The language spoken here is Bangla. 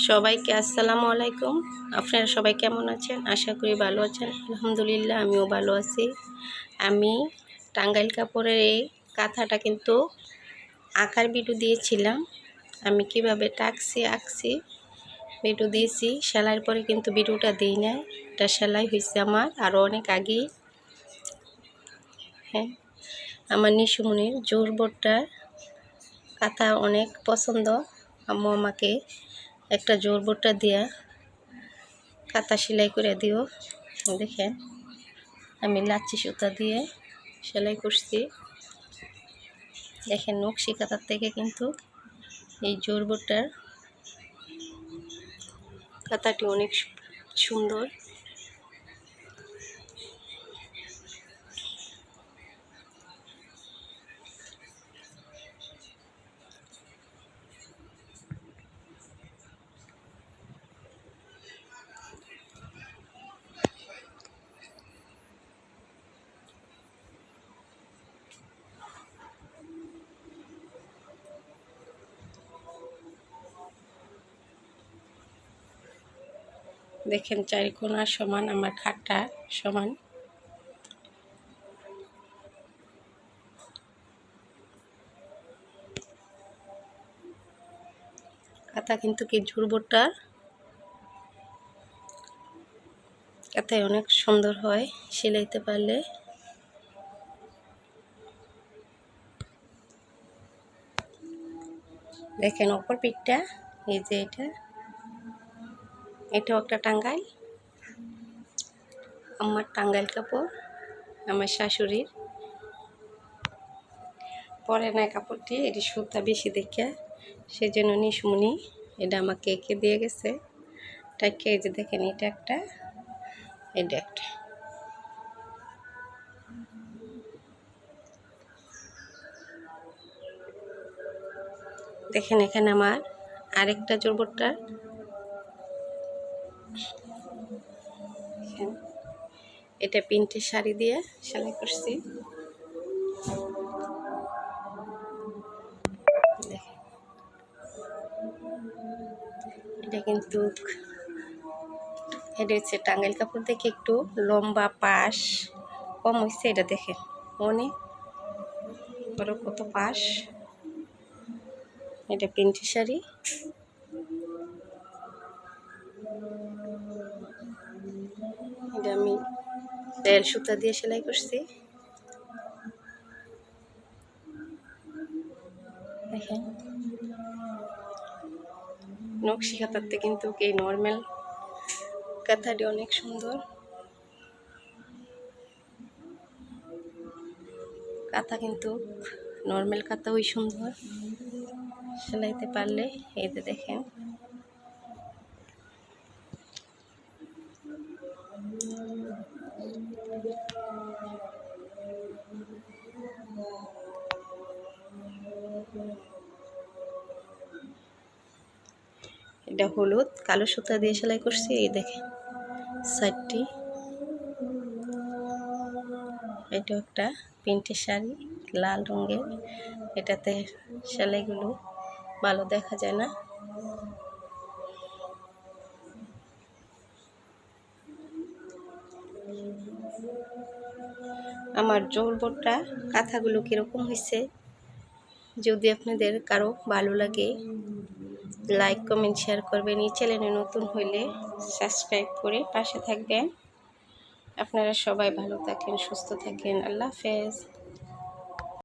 সবাইকে আসসালামু আলাইকুম। আপনারা সবাই কেমন আছেন? আশা করি ভালো আছেন। আলহামদুলিল্লাহ আমিও ভালো আছি। আমি টাঙ্গাইল কাপড়ের এই কাঁথাটা কিন্তু আঁকার ভিডিও দিয়েছিলাম। আমি কিভাবে আঁকছি ভিডিও দিয়েছি। সেলাইয়ের পরে কিন্তু ভিডিওটা দিই না, এটা সেলাই হয়েছে আমার আরও অনেক আগেই। হ্যাঁ, আমার নিশুমনির জোর বোর্ডটার কাঁথা অনেক পছন্দ। আম্মু আমাকে একটা জোর বোর্ডটা দিয়া কাঁথা সেলাই করে দিও। দেখেন আমি লাচ্ছি সুতা দিয়ে সেলাই করছি। দেখেন নকশি কাঁথার থেকে কিন্তু এই জোর বোর্ডটার কাঁথাটি অনেক সুন্দর। দেখেন চারিকোনা সমান, আমার খাটটা সমান। কাঁথা কিন্তু কি জোর বোর্ডটার কাঁথায় অনেক সুন্দর হয় সেলাইতে পারলে। দেখেন অপর পিঠটা, এই যে এটাও একটা টাঙ্গাইল। আমার টাঙ্গাইল কাপড় আমার শাশুড়ির পরে না কাপড়টি, এটি সুতা বেশি দেখে সেজন্য নিশুমনি এটা আমাকে এঁকে দিয়ে গেছে। টাইকে এই যে দেখেন এটা একটা, এটা একটা। দেখেন এখানে আমার আরেকটা জোরবোর্ডটা, এটা প্রিন্টের শাড়ি দিয়ে সেলাই করছি। দেখেন এটা কিন্তু এটা হচ্ছে টাঙ্গাইল কাপড় দেখে একটু লম্বা পাশ কম হয়েছে। এটা দেখেন অনেক বড় কত পাশ। এটা প্রিন্টের শাড়ি। এটা আমি রেল সুতা দিয়ে সেলাই করছি। দেখেন নকশি কাঁথাতে কিন্তু এই নর্মাল কাঁথাটি অনেক সুন্দর। কাঁথা কিন্তু নর্মাল কাঁথা ওই সুন্দর সেলাইতে পারলে। এই যে দেখেন এটা হলুদ কালো সুতা দিয়ে সেলাই করছি। এই দেখেন সাইডটি, এটা একটা প্রিন্টের শাড়ি লাল রঙের। এটাতে সেলাইগুলো ভালো দেখা যায় না। আমার জোর বোর্ডটা কাঁথাগুলো কীরকম হয়েছে, যদি আপনাদের কারো ভালো লাগে লাইক কমেন্ট শেয়ার করবেন। এই চ্যানেলে নতুন হইলে সাবস্ক্রাইব করে পাশে থাকবেন। আপনারা সবাই ভালো থাকেন, সুস্থ থাকেন। আল্লাহ হাফেজ।